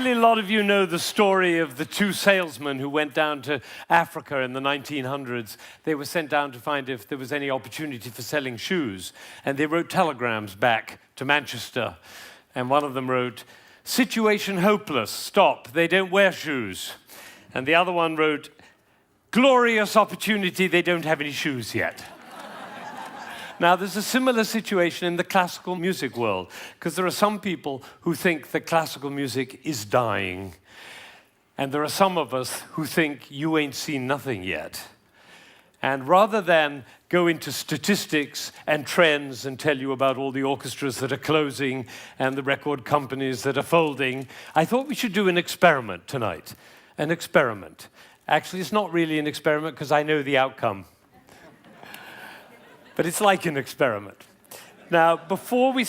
Probably a lot of you know the story of the two salesmen who went down to Africa in the 1900s. They were sent down to find if there was any opportunity for selling shoes. And they wrote telegrams back to Manchester. And one of them wrote, "Situation hopeless, stop, they don't wear shoes." And the other one wrote, "Glorious opportunity, they don't have any shoes yet." Now, there's a similar situation in the classical music world, because there are some people who think that classical music is dying, and there are some of us who think you ain't seen nothing yet. And rather than go into statistics and trends and tell you about all the orchestras that are closing and the record companies that are folding, I thought we should do an experiment tonight. An experiment. Actually, it's not really an experiment because I know the outcome. But it's like an experiment. Now, before we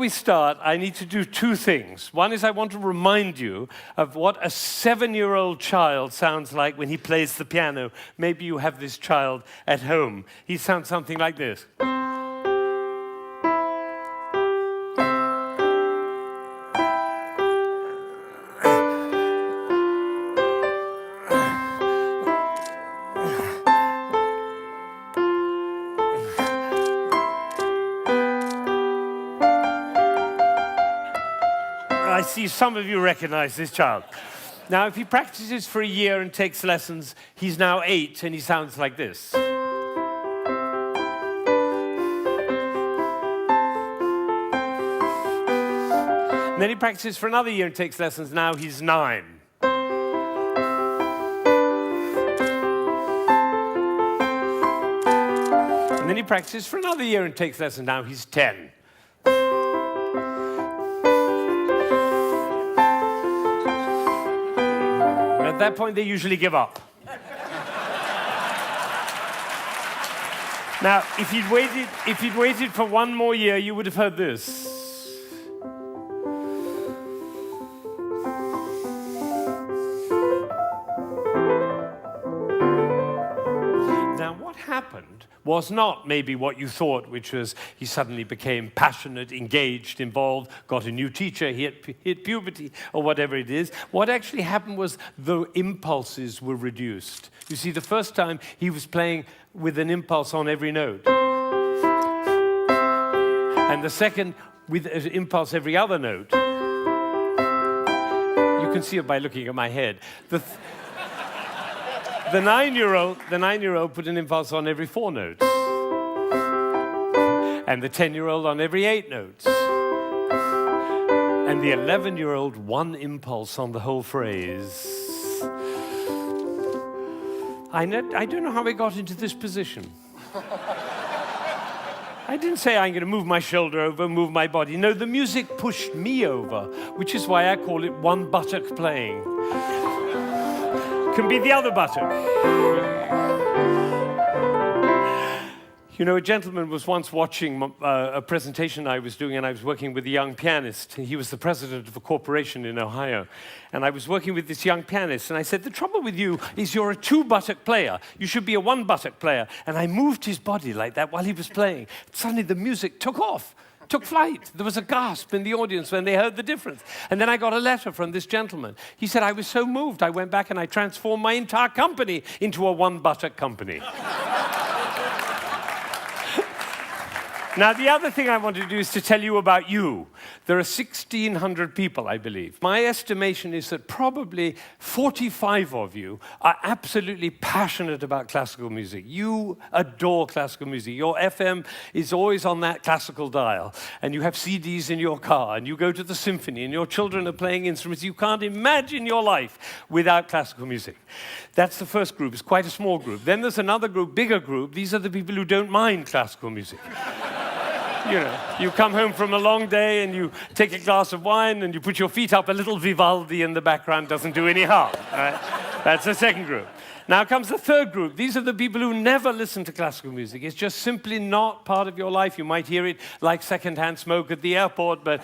start, I need to do two things. One is I want to remind you of what a 7-year-old child sounds like when he plays the piano. Maybe you have this child at home. He sounds something like this. I see some of you recognize this child. Now, if he practices for a year and takes lessons, he's now 8 and he sounds like this. And then he practices for another year and takes lessons, now he's 9. And then he practices for another year and takes lessons, now he's 10. At that point, they usually give up. Now, if he'd waited for one more year, you would have heard this. Now, what happened was not maybe what you thought, which was he suddenly became passionate, engaged, involved, got a new teacher, he hit puberty, or whatever it is. What actually happened was the impulses were reduced. You see, the first time he was playing with an impulse on every note. And the second, with an impulse every other note. You can see it by looking at my head. The 9-year-old put an impulse on every 4 notes. And the 10-year-old on every 8 notes. And the 11-year-old, one impulse on the whole phrase. I don't know how I got into this position. I didn't say I'm going to move my shoulder over, move my body. No, the music pushed me over, which is why I call it one buttock playing. Can be the other buttock. You know, a gentleman was once watching a presentation I was doing, and I was working with a young pianist. He was the president of a corporation in Ohio. And I was working with this young pianist, and I said, the trouble with you is you're a 2-buttock player. You should be a 1-buttock player. And I moved his body like that while he was playing. Suddenly the music took off. Took flight. There was a gasp in the audience when they heard the difference. And then I got a letter from this gentleman. He said, I was so moved, I went back and I transformed my entire company into a 1-buttock company. Now, the other thing I want to do is to tell you about you. There are 1,600 people, I believe. My estimation is that probably 45 of you are absolutely passionate about classical music. You adore classical music. Your FM is always on that classical dial, and you have CDs in your car, and you go to the symphony, and your children are playing instruments. You can't imagine your life without classical music. That's the first group. It's quite a small group. Then there's another group, bigger group. These are the people who don't mind classical music. You know, you come home from a long day and you take a glass of wine and you put your feet up, a little Vivaldi in the background doesn't do any harm. Right? That's the second group. Now comes the third group. These are the people who never listen to classical music. It's just simply not part of your life. You might hear it like secondhand smoke at the airport, but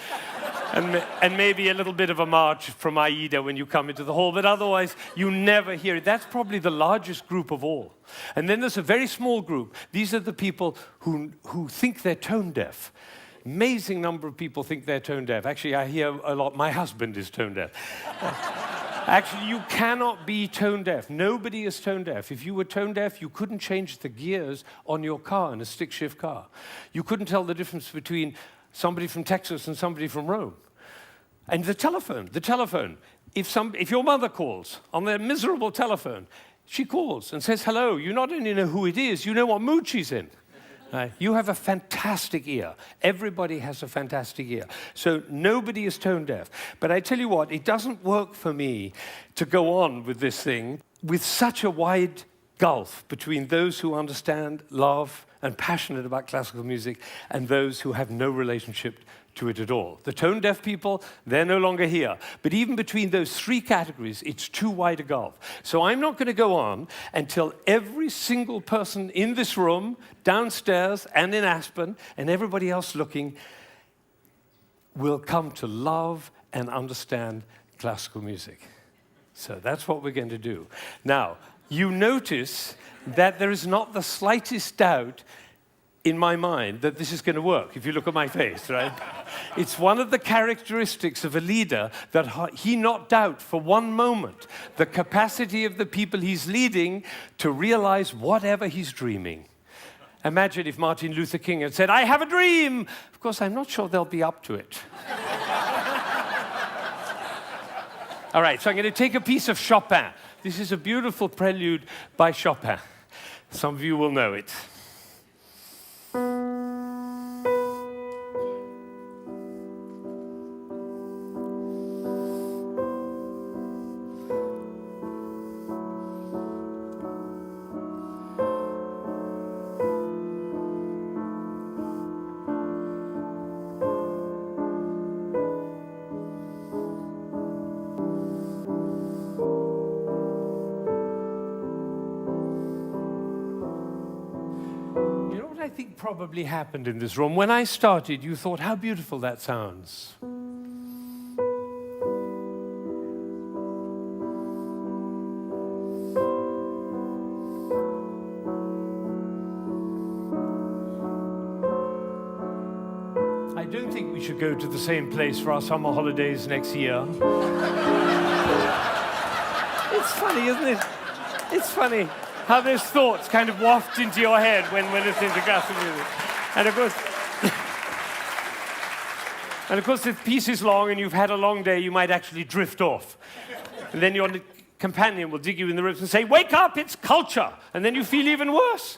and maybe a little bit of a march from Aida when you come into the hall, but otherwise you never hear it. That's probably the largest group of all. And then there's a very small group. These are the people who think they're tone deaf. Amazing number of people think they're tone deaf. Actually, I hear a lot, my husband is tone deaf. Actually, you cannot be tone deaf. Nobody is tone deaf. If you were tone deaf, you couldn't change the gears on your car in a stick-shift car. You couldn't tell the difference between somebody from Texas and somebody from Rome. And the telephone. If your mother calls on their miserable telephone, she calls and says hello. You not only know who it is, you know what mood she's in. You have a fantastic ear. Everybody has a fantastic ear. So nobody is tone deaf. But I tell you what, it doesn't work for me to go on with this thing with such a wide gulf between those who understand, love, and passionate about classical music and those who have no relationship to it at all. The tone-deaf people, they're no longer here. But even between those three categories, it's too wide a gulf. So I'm not going to go on until every single person in this room, downstairs and in Aspen, and everybody else looking, will come to love and understand classical music. So that's what we're going to do. Now, you notice that there is not the slightest doubt in my mind that this is going to work, if you look at my face, right? It's one of the characteristics of a leader that he not doubt for one moment the capacity of the people he's leading to realize whatever he's dreaming. Imagine if Martin Luther King had said, "I have a dream." Of course, I'm not sure they'll be up to it. All right, so I'm going to take a piece of Chopin. This is a beautiful prelude by Chopin. Some of you will know it. I think probably happened in this room. When I started, you thought, how beautiful that sounds. I don't think we should go to the same place for our summer holidays next year. It's funny, isn't it? It's funny how those thoughts kind of waft into your head when we're listening to classical music. And of course, if the piece is long and you've had a long day, you might actually drift off. And then your companion will dig you in the ribs and say, "Wake up, it's culture!" And then you feel even worse.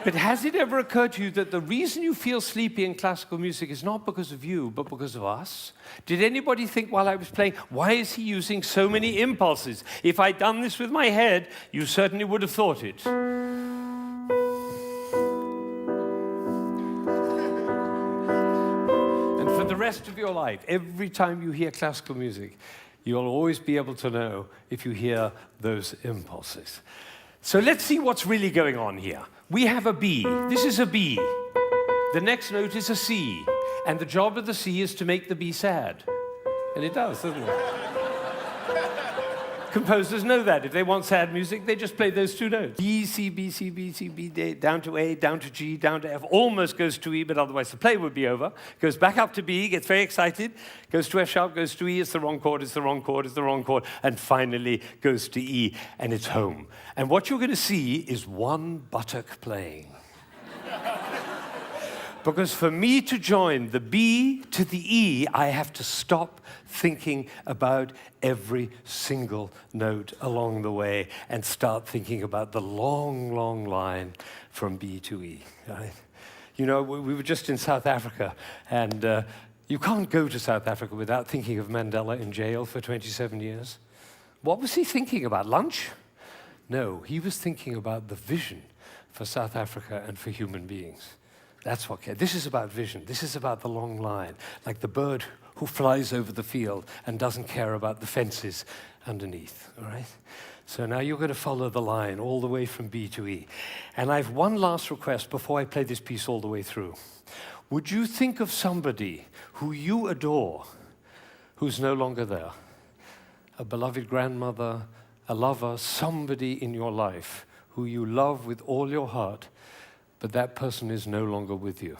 But has it ever occurred to you that the reason you feel sleepy in classical music is not because of you, but because of us? Did anybody think while I was playing, why is he using so many impulses? If I'd done this with my head, you certainly would have thought it. And for the rest of your life, every time you hear classical music, you'll always be able to know if you hear those impulses. So let's see what's really going on here. We have a B. This is a B. The next note is a C. And the job of the C is to make the B sad. And it does, doesn't it? Composers know that. If they want sad music, they just play those two notes. B, C, B, C, B, C, B, D, down to A, down to G, down to F. Almost goes to E, but otherwise the play would be over. Goes back up to B, gets very excited. Goes to F sharp, goes to E, it's the wrong chord, it's the wrong chord, it's the wrong chord. And finally goes to E, and it's home. And what you're going to see is one buttock playing. Because for me to join the B to the E, I have to stop thinking about every single note along the way and start thinking about the long, long line from B to E. Right? You know, we were just in South Africa, and you can't go to South Africa without thinking of Mandela in jail for 27 years. What was he thinking about? Lunch? No, he was thinking about the vision for South Africa and for human beings. That's what. This is about vision. This is about the long line, like the bird who flies over the field and doesn't care about the fences underneath, all right? So now you're going to follow the line all the way from B to E. And I have one last request before I play this piece all the way through. Would you think of somebody who you adore who's no longer there? A beloved grandmother, a lover, somebody in your life who you love with all your heart, but that person is no longer with you.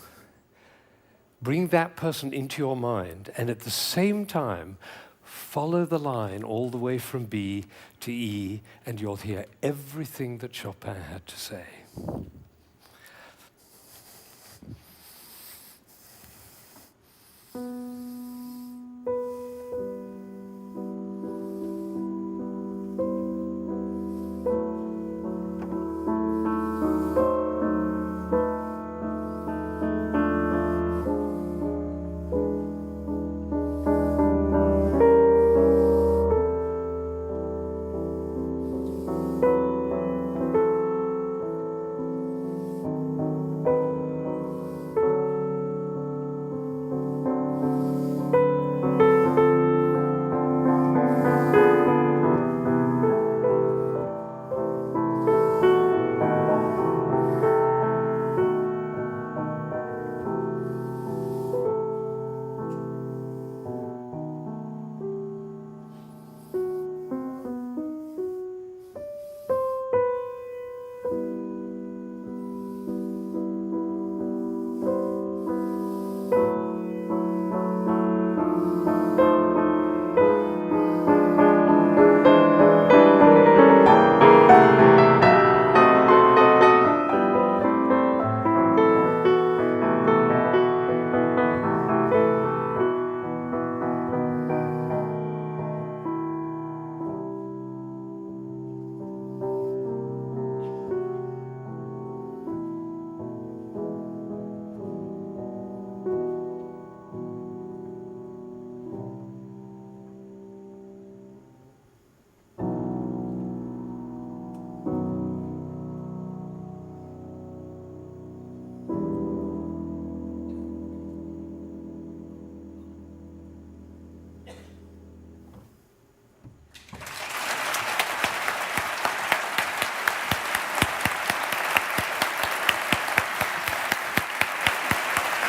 Bring that person into your mind, and at the same time, follow the line all the way from B to E, and you'll hear everything that Chopin had to say.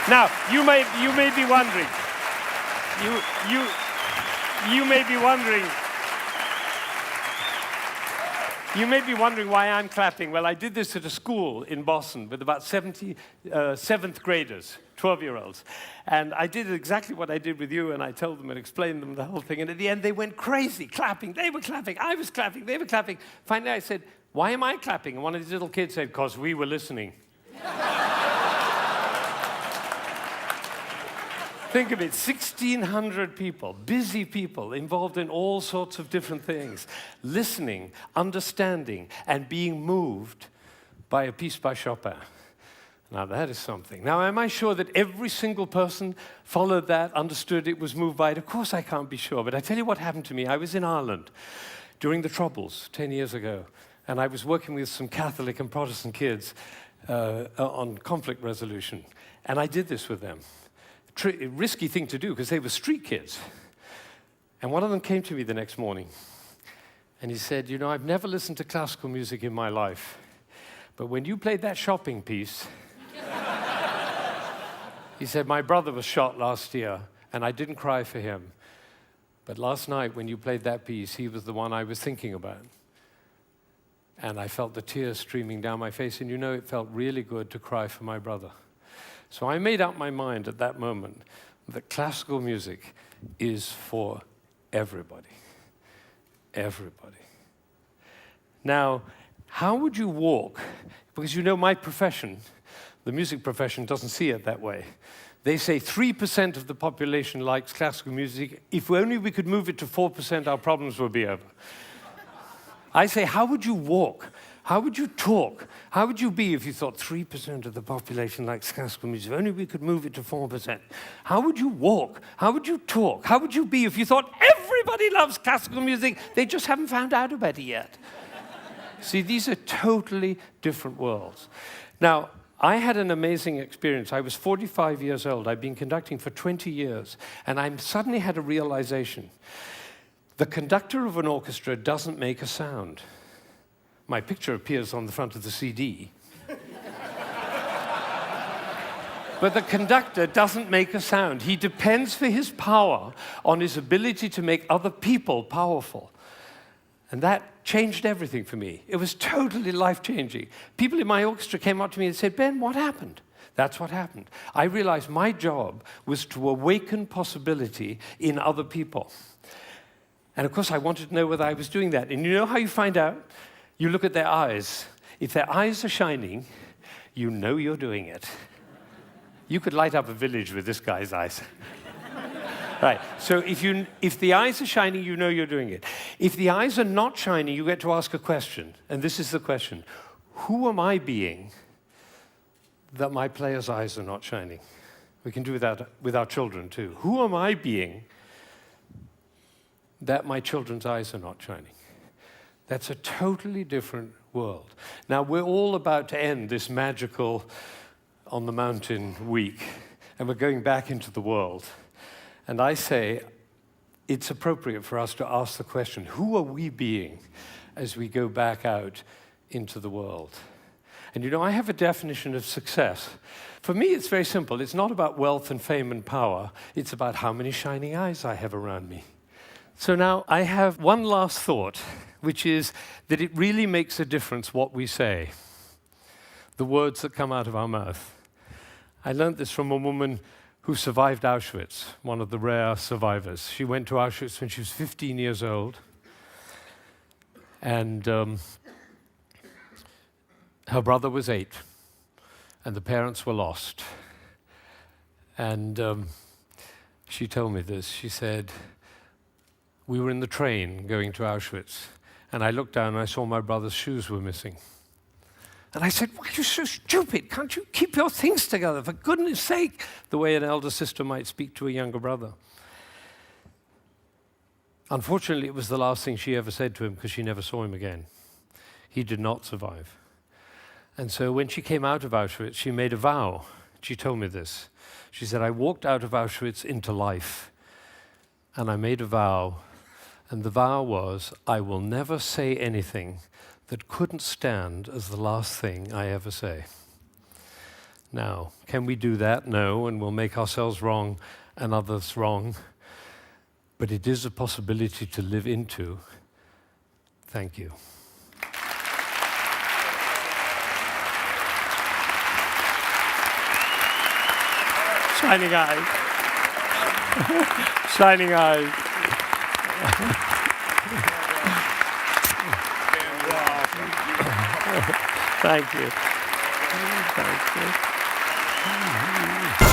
Now, you may be wondering, you may be wondering why I'm clapping. Well, I did this at a school in Boston with about 70 seventh graders, 12-year-olds. And I did exactly what I did with you, and I told them and explained them the whole thing. And at the end, they went crazy, clapping. They were clapping, I was clapping, they were clapping. Finally, I said, why am I clapping? And one of these little kids said, because we were listening. Think of it, 1,600 people, busy people, involved in all sorts of different things, listening, understanding, and being moved by a piece by Chopin. Now, that is something. Now, am I sure that every single person followed that, understood it, was moved by it? Of course I can't be sure, but I tell you what happened to me. I was in Ireland during the Troubles 10 years ago, and I was working with some Catholic and Protestant kids on conflict resolution, and I did this with them. Risky thing to do because they were street kids. And one of them came to me the next morning and he said, you know, I've never listened to classical music in my life, but when you played that shopping piece, he said, my brother was shot last year and I didn't cry for him. But last night when you played that piece, he was the one I was thinking about. And I felt the tears streaming down my face, and you know, it felt really good to cry for my brother. So I made up my mind at that moment that classical music is for everybody. Everybody. Now, how would you walk? Because you know my profession, the music profession, doesn't see it that way. They say 3% of the population likes classical music. If only we could move it to 4%, our problems would be over. I say, how would you walk? How would you talk? How would you be if you thought 3% of the population likes classical music? If only we could move it to 4%. How would you walk? How would you talk? How would you be if you thought everybody loves classical music? They just haven't found out about it yet. See, these are totally different worlds. Now, I had an amazing experience. I was 45 years old. I'd been conducting for 20 years, and I suddenly had a realization. The conductor of an orchestra doesn't make a sound. My picture appears on the front of the CD. But the conductor doesn't make a sound. He depends for his power on his ability to make other people powerful. And that changed everything for me. It was totally life-changing. People in my orchestra came up to me and said, Ben, what happened? That's what happened. I realized my job was to awaken possibility in other people. And of course, I wanted to know whether I was doing that. And you know how you find out? You look at their eyes. If their eyes are shining, you know you're doing it. You could light up a village with this guy's eyes. Right, so if the eyes are shining, you know you're doing it. If the eyes are not shining, you get to ask a question. And this is the question. Who am I being that my player's eyes are not shining? We can do that with our children too. Who am I being that my children's eyes are not shining? That's a totally different world. Now, we're all about to end this magical on the mountain week, and we're going back into the world. And I say it's appropriate for us to ask the question, who are we being as we go back out into the world? And you know, I have a definition of success. For me, it's very simple. It's not about wealth and fame and power. It's about how many shining eyes I have around me. So now I have one last thought, which is that it really makes a difference what we say, the words that come out of our mouth. I learned this from a woman who survived Auschwitz, one of the rare survivors. She went to Auschwitz when she was 15 years old, and her brother was 8, and the parents were lost. And she told me this. She said, we were in the train going to Auschwitz, and I looked down and I saw my brother's shoes were missing. And I said, why are you so stupid? Can't you keep your things together, for goodness sake? The way an elder sister might speak to a younger brother. Unfortunately, it was the last thing she ever said to him because she never saw him again. He did not survive. And so when she came out of Auschwitz, she made a vow. She told me this. She said, I walked out of Auschwitz into life, and I made a vow. And the vow was, I will never say anything that couldn't stand as the last thing I ever say. Now, can we do that? No, and we'll make ourselves wrong and others wrong. But it is a possibility to live into. Thank you. Shining eyes. Shining eyes. Thank you. Thank you.